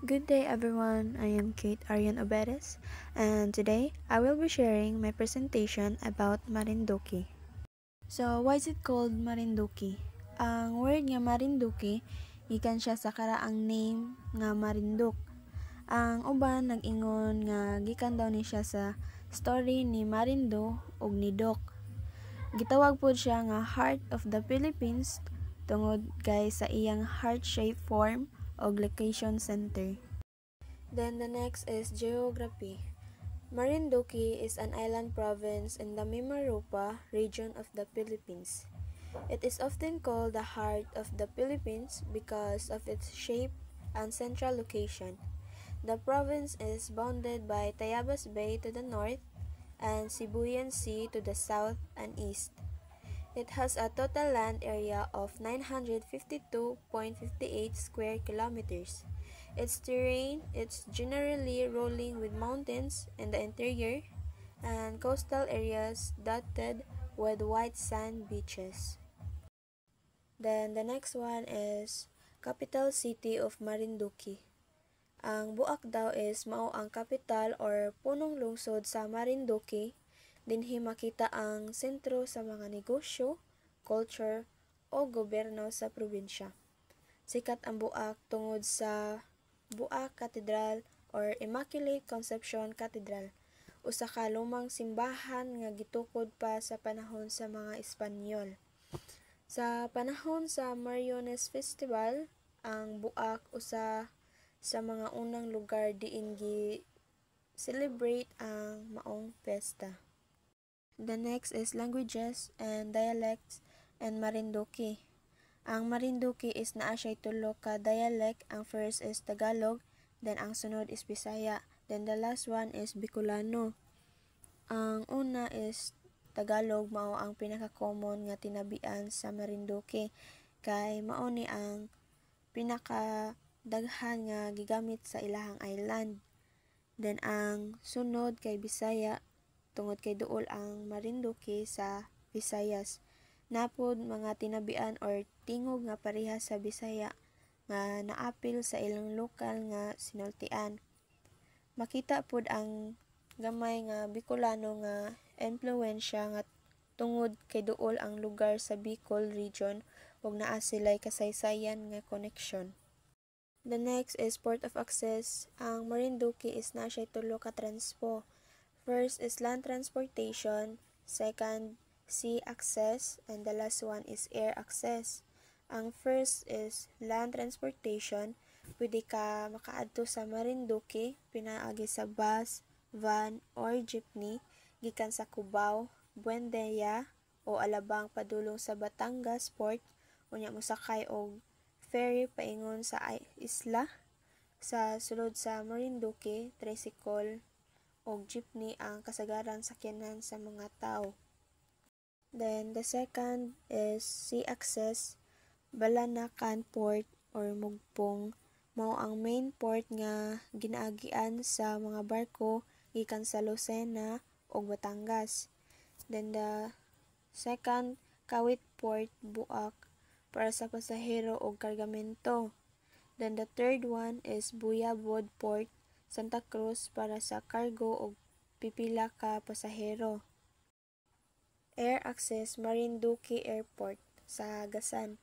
Good day everyone, I am Kate Arian Oberes, and today I will be sharing my presentation about Marinduque. So, why is it called Marinduque? Ang word nga Marinduque, gikan siya sa karaang name nga Marinduque. Ang uban nag-ingon nga gikan daw ni siya sa story ni Marindo ug ni Doc. Gitawag pod siya nga Heart of the Philippines tungod kay sa iyang heart-shaped form og location center. Then the next is geography. Marinduque is an island province in the Mimaropa region of the Philippines. It is often called the heart of the Philippines because of its shape and central location. The province is bounded by Tayabas Bay to the north and Sibuyan Sea to the south and east. It has a total land area of 952.58 square kilometers. Its terrain is generally rolling with mountains in the interior and coastal areas dotted with white sand beaches. Then the next one is capital city of Marinduque. Ang Buak daw is mao ang capital or punong lungsod sa Marinduque, dinhi makita ang sentro sa mga negosyo, culture o gobyerno sa probinsya. Sikat ang Buak tungod sa Buak Cathedral or Immaculate Conception Cathedral, usa ka lumang simbahan nga gitukod pa sa panahon sa mga Espanyol. Sa panahon sa Mariones Festival, ang Buak usa sa mga unang lugar diin gi-celebrate ang maong pesta. The next is languages and dialects in Marinduque. Ang Marinduque is naa siya'y tulo ka dialect. Ang first is Tagalog, then ang sunod is Bisaya, then the last one is Bicolano. Ang una is Tagalog, mao ang pinaka-common nga tinabian sa Marinduque kay mao ni ang pinaka-daghan nga gigamit sa ilahang island. Then ang sunod kay Bisaya tungod kay duol ang Marinduque sa Visayas. Napod mga tinabian or tingog nga parehas sa Bisaya nga naapil sa ilang lokal nga sinultian. Makita pod ang gamay nga Bicolano nga impluwensya nga tungod kay duol ang lugar sa Bicol region ug naa sila'y kasaysayan nga connection. The next is port of access. Ang Marinduque is naa siya'y tulo ka transpo. First is land transportation, second sea access, and the last one is air access. Ang first is land transportation. Pwede ka makaadto sa Marinduque pinaagi sa bus, van, or jeepney gikan sa Cubao, Buendia, o Alabang padulong sa Batangas Port. Unya mosakay og ferry paingon sa isla. Sa sulod sa Marinduque, tricycle og jeepney ang kasagaran sakyanan sa mga tao. Then, the second is sea access. Balanacan Port or Mugpong. Mao ang main port nga ginaagian sa mga barko gikan sa Lucena ug Batangas. Then, the second, Kawit Port, Buak, para sa pasahero ug kargamento. Then, the third one is Buyabod Port, Santa Cruz, para sa cargo ug pipila ka pasahero. Air access, Marinduque Airport sa Gasan.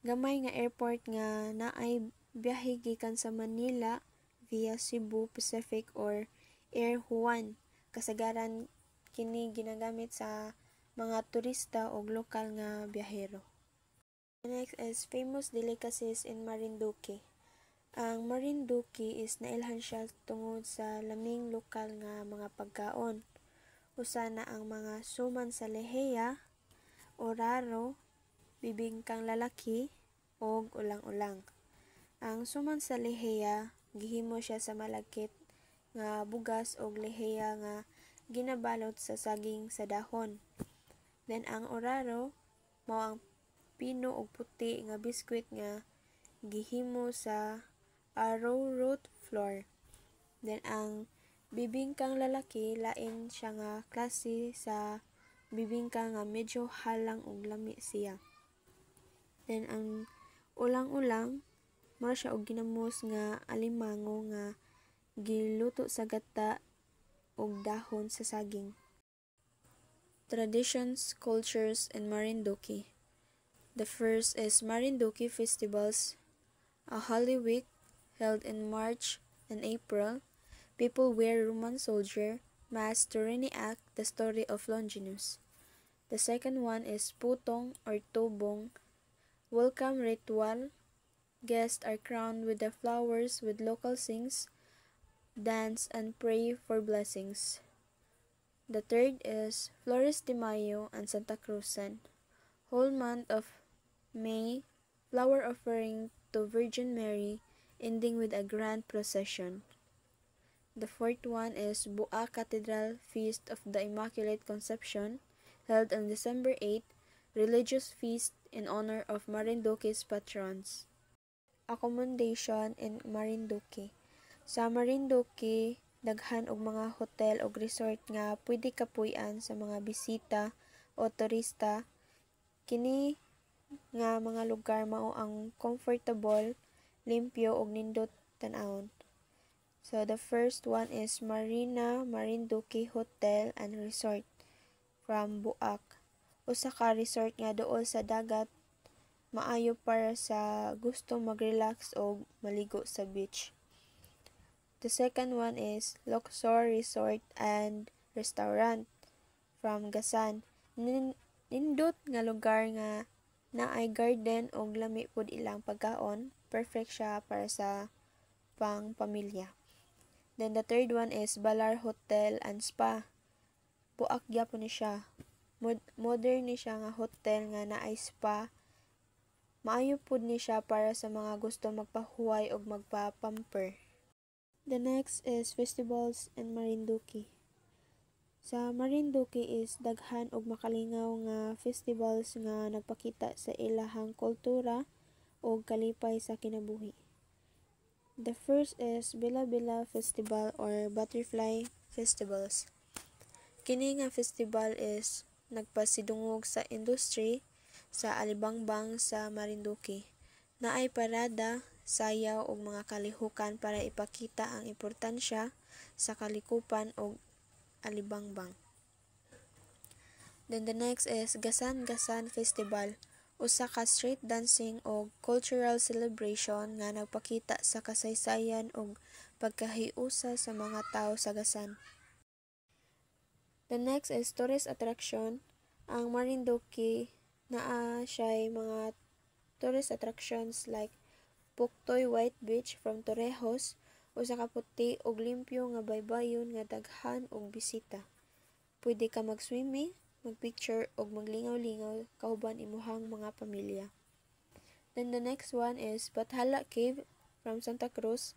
Gamay nga airport nga naay biyahe gikan sa Manila via Cebu Pacific or Air Juan. Kasagaran kini ginagamit sa mga turista o lokal nga biyahero. Next is famous delicacies in Marinduque. Ang Marinduque is nailhan siya tungod sa laming lokal nga mga pagkaon. Usa na ang mga suman sa leheya, oraro, bibingkang lalaki, og ulang-ulang. Ang suman sa leheya, gihimo siya sa malagkit nga bugas og leheya nga ginabalot sa saging sa dahon. Then ang oraro, mao ang pino og puti nga biskwit nga gihimo sa arrowroot flour. Then ang bibingkang lalaki, lain siya nga klase sa bibingka nga medyo halang og lami siya. Then ang ulang-ulang, mao siya og ginamos nga alimango nga giluto sa gata ug dahon sa saging. Traditions, cultures, and Marinduque. The first is Marinduque Festivals, a Holy Week held in March and April. People wear Roman soldier masks to reenact the story of Longinus. The second one is Putong or Tobong, welcome ritual. Guests are crowned with the flowers with local sings, dance, and pray for blessings. The third is Flores de Mayo and Santa Cruzan. Whole month of May, flower offering to Virgin Mary, ending with a grand procession. The fourth one is Buak Cathedral Feast of the Immaculate Conception, held on December 8, religious feast in honor of Marinduque's patrons. Accommodation in Marinduque. Sa Marinduque, daghan og mga hotel ug resort nga pwede kapuy-an sa mga bisita o turista. Kini nga mga lugar mao ang comfortable, limpyo ug nindot tan-awon. So the first one is Marina Marinduque Hotel and Resort from Buak. Usa ka resort nga duol sa dagat, maayo para sa gusto mag-relax o maligo sa beach. The second one is Luxor Resort and Restaurant from Gasan. Nindot nga lugar nga naay garden o lami pod ilang pagkaon. Perfect siya para sa pang pamilya. Then the third one is Balar Hotel and Spa. Buak gyapon ni siya. Modern ni siya nga hotel nga naay spa. Maayo pod ni siya para sa mga gusto magpahuway o magpa-pamper. The next is festivals in Marinduque. Sa Marinduque is daghan og makalingaw nga festivals nga nagpakita sa ilahang kultura o kalipay sa kinabuhi. The first is Bila Bila Festival or Butterfly Festivals. Kini nga festival is nagpasidungog sa industry sa Alibangbang sa Marinduque. Naay parada, sayaw ug mga kalihukan para ipakita ang importansya sa kalikupan ug Alibangbang. Then the next is Gasan Gasan Festival, usa ka street dancing ug cultural celebration nga nagpakita sa kasaysayan ug pagkahiusa sa mga tawo sa Gasan. The next is tourist attraction. Ang Marinduque naa siya'y mga tourist attractions like Puktoy White Beach from Torrejos, usa ka puti ug limpyo nga baybayon nga daghan og bisita. Pwede ka mag-swimming, mag-picture ug maglingaw-lingaw kauban imuhang mga pamilya. Then the next one is Bathala Cave from Santa Cruz.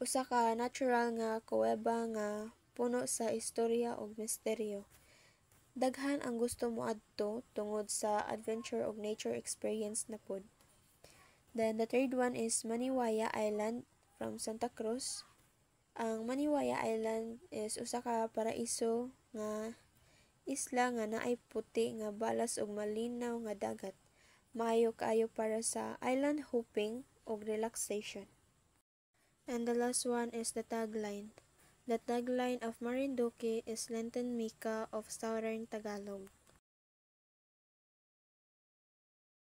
Usa ka natural nga kuweba nga puno sa istorya ug misteryo. Daghan ang gusto moadto tungod sa adventure ug nature experience na pod. Then the third one is Maniwaya Island from Santa Cruz. Ang Maniwaya Island is usa ka paraiso nga isla nga naay puti nga balas ug malinaw nga dagat. Maayo kaayo para sa island hopping ug relaxation. And the last one is the tagline. The tagline of Marinduque is Lenten Mika of Southern Tagalog.